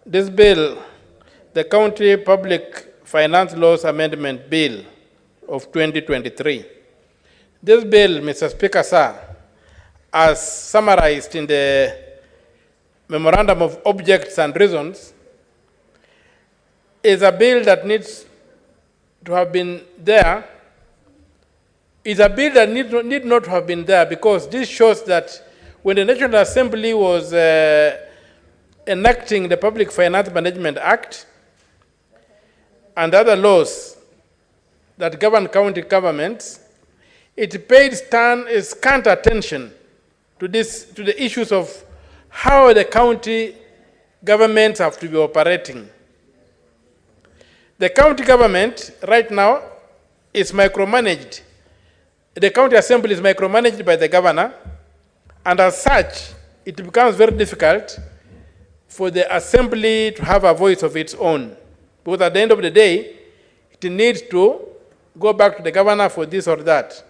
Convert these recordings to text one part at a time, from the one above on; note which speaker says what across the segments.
Speaker 1: This bill, the County Public Finance Laws Amendment Bill of 2023. This bill, Mr. Speaker, sir, as summarized in the Memorandum of Objects and Reasons, is a bill that needs to have been there. It's a bill that need not have been there, because this shows that when the National Assembly was enacting the Public Finance Management Act and other laws that govern county governments, it paid scant attention to the issues of how the county governments have to be operating. The county government right now is micromanaged. The county assembly is micromanaged by the governor, and as such, it becomes very difficult for the assembly to have a voice of its own. Because at the end of the day, it needs to go back to the governor for this or that.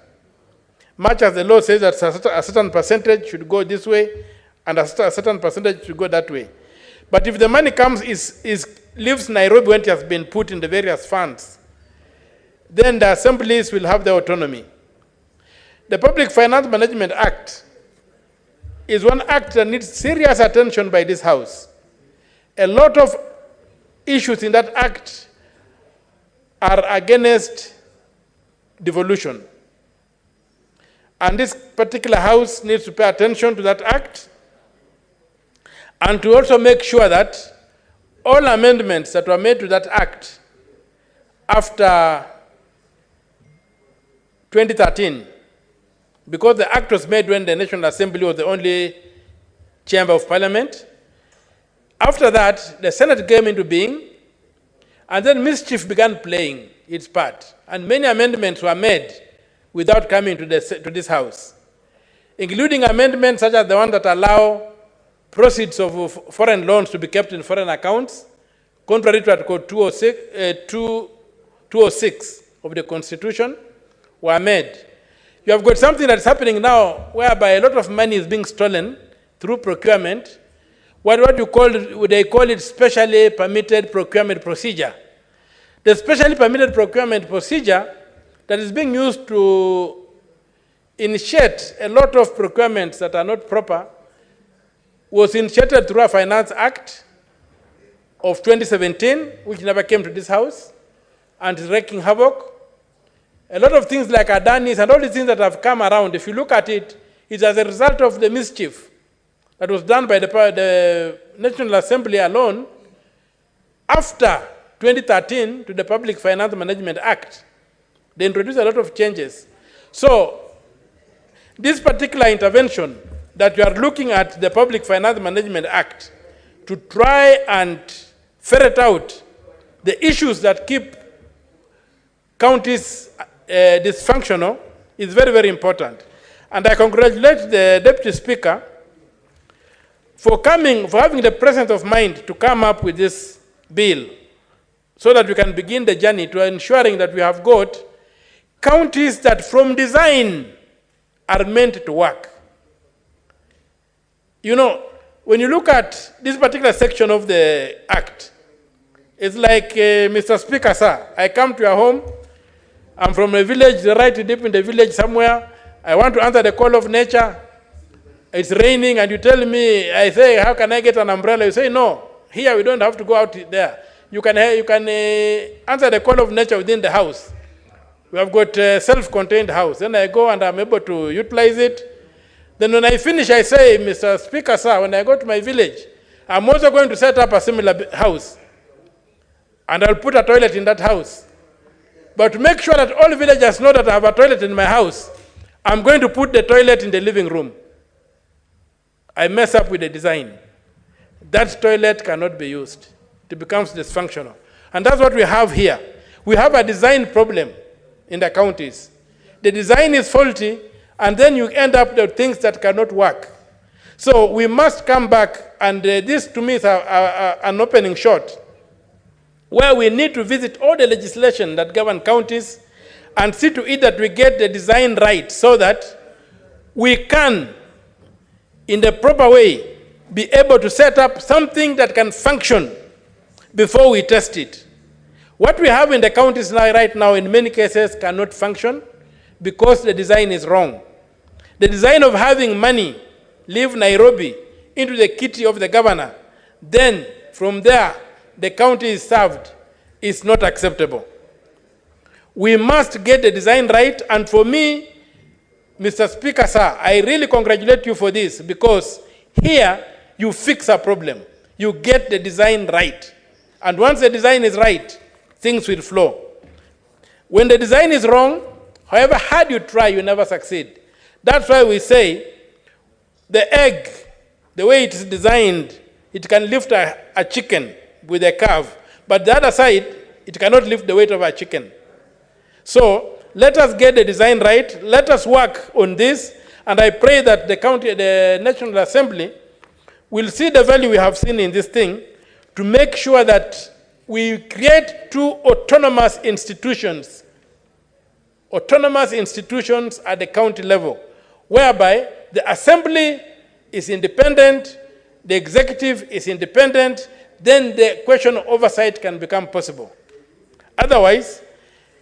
Speaker 1: Much as the law says that a certain percentage should go this way, and a certain percentage should go that way. But if the money comes, leaves Nairobi when it has been put in the various funds, then the assemblies will have their autonomy. The Public Finance Management Act is one act that needs serious attention by this House. A lot of issues in that act are against devolution. And this particular House needs to pay attention to that act, and to also make sure that all amendments that were made to that act after 2013, because the act was made when the National Assembly was the only chamber of parliament. After that, the Senate came into being, and then mischief began playing its part. And many amendments were made without coming to this House, including amendments such as the one that allow proceeds of foreign loans to be kept in foreign accounts, contrary to Article 206 of the Constitution, were made. You have got something that's happening now whereby a lot of money is being stolen through procurement. They call it specially permitted procurement procedure. The specially permitted procurement procedure that is being used to initiate a lot of procurements that are not proper was initiated through a Finance Act of 2017, which never came to this House, and is wreaking havoc. A lot of things like Adanis and all these things that have come around, if you look at it, it's as a result of the mischief that was done by the National Assembly alone after 2013 to the Public Finance Management Act. They introduced a lot of changes. So, this particular intervention that you are looking at the Public Finance Management Act to try and ferret out the issues that keep counties dysfunctional is very, very important. And I congratulate the Deputy Speaker for having the presence of mind to come up with this bill so that we can begin the journey to ensuring that we have got counties that from design are meant to work. You know, when you look at this particular section of the Act, it's like, Mr. Speaker, sir, I come to your home, I'm from a village, right deep in the village somewhere. I want to answer the call of nature. It's raining, and you tell me, I say, how can I get an umbrella? You say, no, here we don't have to go out there. You can answer the call of nature within the house. We have got a self-contained house. Then I go and I'm able to utilize it. Then when I finish, I say, Mr. Speaker, sir, when I go to my village, I'm also going to set up a similar house. And I'll put a toilet in that house. But to make sure that all villagers know that I have a toilet in my house, I'm going to put the toilet in the living room. I mess up with the design. That toilet cannot be used. It becomes dysfunctional. And that's what we have here. We have a design problem in the counties. The design is faulty, and then you end up with things that cannot work. So we must come back, and this to me is an opening shot, where we need to visit all the legislation that govern counties and see to it that we get the design right so that we can, in the proper way, be able to set up something that can function before we test it. What we have in the counties now, right now, in many cases, cannot function because the design is wrong. The design of having money leave Nairobi into the kitty of the governor, then from there, the county is served, is not acceptable. We must get the design right, and for me, Mr. Speaker, sir, I really congratulate you for this, because here you fix a problem. You get the design right. And once the design is right, things will flow. When the design is wrong, however hard you try, you never succeed. That's why we say the egg, the way it is designed, it can lift a chicken with a curve, but the other side, it cannot lift the weight of a chicken. So let us get the design right. Let us work on this, and I pray that the National Assembly will see the value we have seen in this thing to make sure that we create two autonomous institutions at the county level, whereby the Assembly is independent, the executive is independent, then the question of oversight can become possible. Otherwise,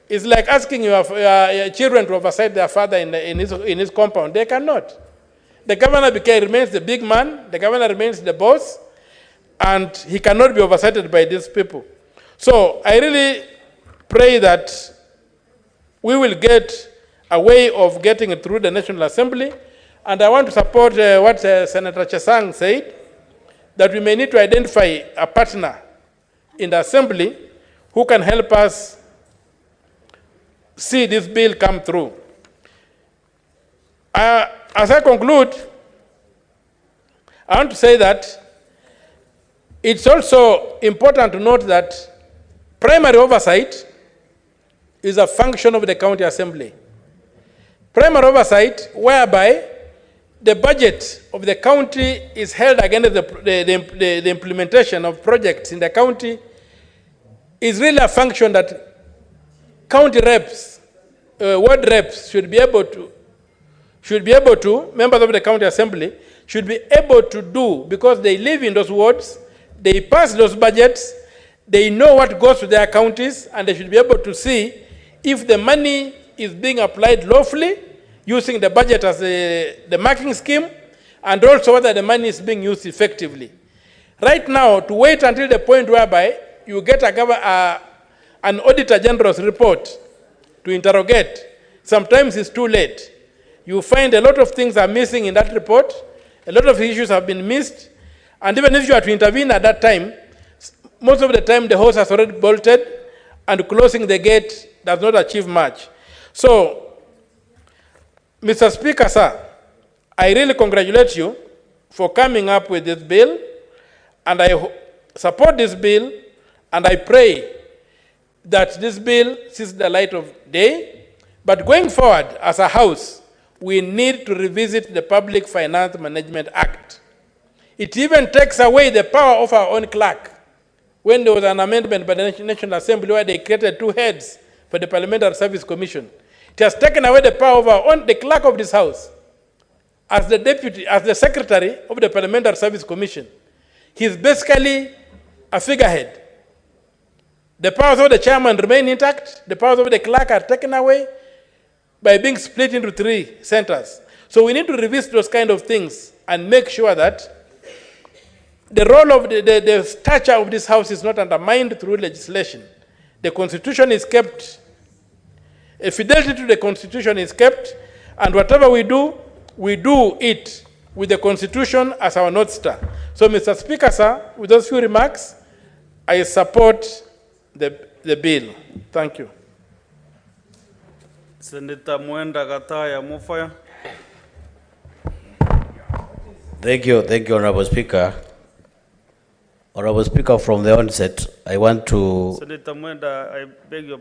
Speaker 1: it's like asking your children to oversight their father in his compound. They cannot. The governor remains the big man, the governor remains the boss, and he cannot be oversighted by these people. So I really pray that we will get a way of getting it through the National Assembly, and I want to support what Senator Chesang said, that we may need to identify a partner in the Assembly who can help us see this bill come through. As I conclude, I want to say that it's also important to note that primary oversight is a function of the county assembly. Primary oversight, whereby the budget of the county is held against the implementation of projects in the county, is really a function that county reps, ward reps should be able to, members of the county assembly, should be able to do, because they live in those wards, they pass those budgets, they know what goes to their counties, and they should be able to see if the money is being applied lawfully, using the budget as the marking scheme, and also whether the money is being used effectively. Right now, to wait until the point whereby you get an Auditor General's report to interrogate, sometimes it's too late. You find a lot of things are missing in that report, a lot of issues have been missed, and even if you are to intervene at that time, most of the time the horse has already bolted, and closing the gate does not achieve much. So, Mr. Speaker, sir, I really congratulate you for coming up with this bill, and I support this bill, and I pray that this bill sees the light of day. But going forward, as a House, we need to revisit the Public Finance Management Act. It even takes away the power of our own clerk. When there was an amendment by the National Assembly where they created two heads for the Parliamentary Service Commission, it has taken away the power of our own, the clerk of this House, as the deputy, as the secretary of the Parliamentary Service Commission. He's basically a figurehead. The powers of the chairman remain intact. The powers of the clerk are taken away by being split into 3 centers. So we need to revisit those kind of things and make sure that the role of the stature of this House is not undermined through legislation. The Constitution is kept, a fidelity to the Constitution is kept, and whatever we do it with the Constitution as our North Star. So, Mr. Speaker, sir, with those few remarks, I support the bill. Thank you.
Speaker 2: Senator Mwenda Gataya Mufaya.
Speaker 3: Thank you, Honorable Speaker. Honorable Speaker, from the onset, I want to...
Speaker 2: Senator Mwenda, I beg your